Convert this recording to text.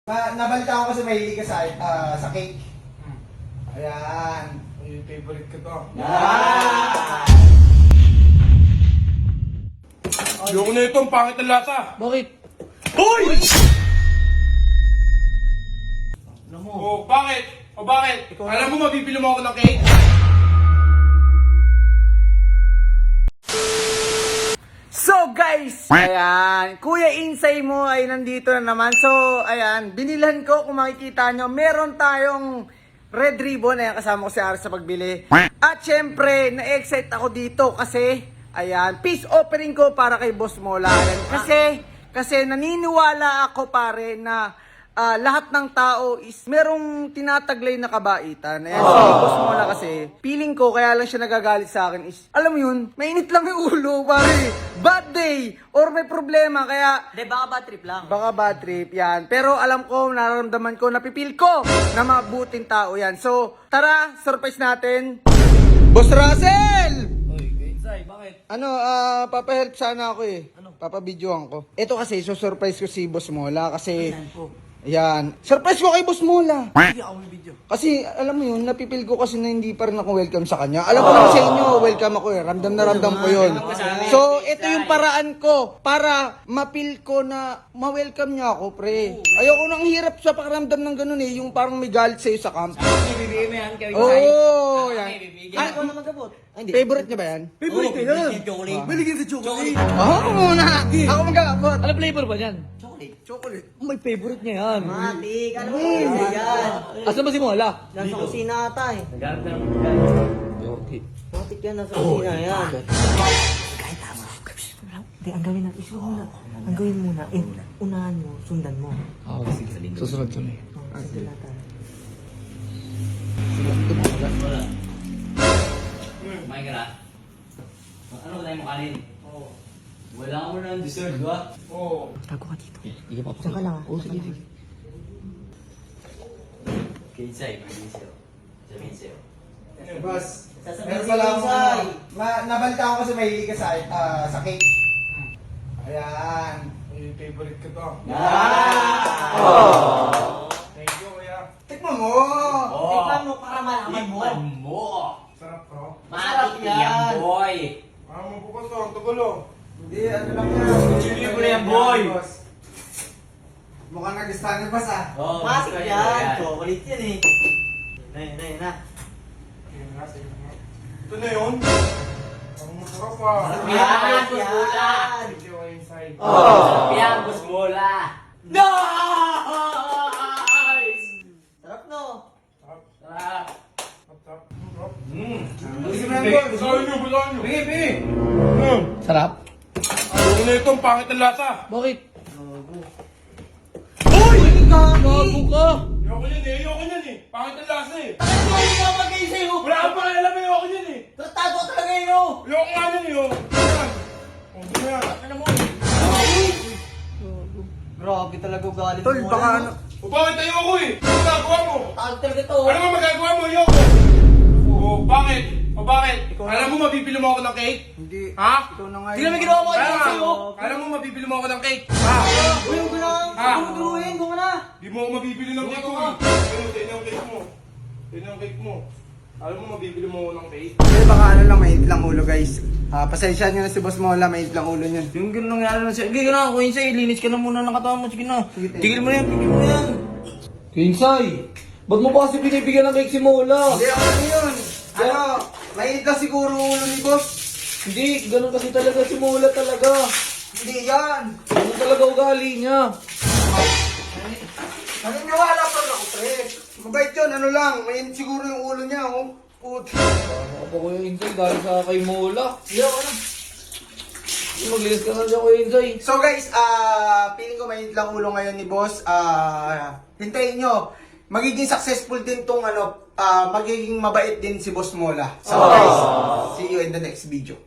Nabalita ko kasi mahilig ka sa cake. Ayan. Yung favorite ko to. Yan! Ayoko na ito, ang pangit na lasa. Bakit? Hoy! Ano mo? Oh, bakit? O bakit? Alam mo mabibili mo ako ng cake? So guys, ayan, Kuya Insay mo ay nandito na naman. So ayan, binilhan ko, kung makikita nyo, meron tayong red ribbon. Ayan, kasama ko si Ara sa pagbili. At syempre, na-excite ako dito kasi, ayan, peace offering ko para kay Boss Mola. Ayan, kasi naniniwala ako pare na lahat ng tao is merong tinataglay na kabaitan. Ayan, si Boss Mola kasi, feeling ko kaya lang siya nagagalit sa akin is, alam mo yun, mainit lang yung ulo, pare. Bad day, or may problema, kaya... Hindi, baka bad trip lang. Baka bad trip, yan. Pero alam ko, nararamdaman ko, napipil ko na mabuting tao yan. So, tara, surprise natin. Boss Russell! Uy, Insay, bakit? Ano, papahelp sana ako eh. Ano? Papabidyoan ko. Ito kasi, surprise ko si Boss Mola kasi... Yan. Surprise ko kay Boss Mola. Hindi ako may video. Kasi, alam mo yun, napipil ko kasi na hindi pa rin ako welcome sa kanya. Alam ko lang sa inyo, welcome ako eh. Ramdam na ramdam ko yun. So, ito yung paraan ko para mapil ko na ma-welcome niya ako, pre. Ayoko nang hirap sa pakiramdam ng ganun eh. Yung parang may galit sa'yo sa camp. Bibigay mo yan, kay Insay. Oo, yan. Ay, ikaw naman kabot. Favorite niya ba yan? Favorite ko yan. Chocolate. Biligyan sa chocolate. Ako muna. Ako mag-aabot. Ano flavor ba yan? Chocolate. Chocolate. May favorite niya yan. Matik, ano ba yan? Asan ba si Mola? Nasa kusina ata eh. Naghanap na ng Matik yan, nasa kusina yan. Kahit tama. Hindi, ang gawin natin, isuha muna. Ang gawin muna, unahan mo, sundan mo. Susunod. Sundan natin. Kumain ka na? Ano ba tayo makanin? Wala mo na ng dessert, di ba? Oo. Tago ka dito. Diyan ka lang ah. Oo, sige. Kay Insay, sabihin sa'yo. Sabihin sa'yo. Boss, Sasabihin meron si pala akong Insay. nabalita ko kasi mahilig ka sa cake. Ayan. Yung favorite ko to. Thank you, kuya. Tikman mo! Tikman mo para malaman mo. Tikman mo! Sarap to. Masarap Matik yan. yan, boy! Mabukas to, ang tugulo. Hindi, ano lang yan. Chili ko na yan, boy. Boss. Mukhang nagustuhan niyo, boss ah. Oh, Matik gusto yan. niya Chocolate yan eh. Na. Sige na, sige na. Ito na yun. Ang masarap ah. Masarap yan, Boss Mola! Thank you, kuya Insay. Sarap yan, Boss Mola! Sarap no? Sarap, Sarap! sarap, sarap. Sarap. Gusto mo yan, boss? Basahin nyo, basahin nyo. Bigay. Sarap? Ayoko na ito, ang pangit na lasa. Bakit? Hoy! Gago ka! Ayoko yan eh, ayoko yan eh. Pangit na lasa eh. Ano ba yung mamagay sa'yo? Wala kang pakialam eh, ayoko yan eh. Tago talaga yun oh. Ayoko nga yan eh, oh. Ayan. Oh, ganyan. Ano mo? Grabe talaga galit Tol, baka ano. O bakit ayoko eh? Ano magagawa mo? Tago talaga to. Ano ba magagawa mo? Ayoko. O bakit? O bakit? Alam mo mabibili mo ako ng cake? Hindi. Ha? Ikaw na nga Tingnan mo ginawa mo Kaya ayoko nga, sa'yo. alam mo mabibili mo ako ng cake? Ha? Uy, huwag ko na. Ah. Duruin mo na. Di mo ako mabibili ng cake ko eh. Tignan ang cake mo. Tignan ang cake mo. Alam mo mabibili mo ako ng cake? Hindi, baka ano lang, mainit lang ulo guys. Pasensya nyo na si Boss Mola, mainit lang ulo niyan. Yung gano'n nangyari na siya. Sige na, Kuya Insay, linis ka na muna ng katawan mo. Sige na. Sige, Tigil mo na yan, tigil mo na yan. Insay! Ba't mo pa kasi binibigyan ng cake si Mola? Hindi, ano yun? Ano, mainit lang siguro ulo ni Boss. Hindi, ganun kasi talaga si Mola talaga. Hindi yan. Ganun talaga ugali niya. Naniniwala pa rin ako, pre. Mabait yun, ano lang, mainit siguro yung ulo niya, oh. Puti. Ano pa Kuya Insay dahil sa kay Mola? Hindi ako lang. Maglinis ka na dyan Kuya Insay. So guys, feeling ko mainit lang ulo ngayon ni Boss. Hintayin nyo. Magiging successful din tong magiging mabait din si Boss Mola. So guys, see you in the next video.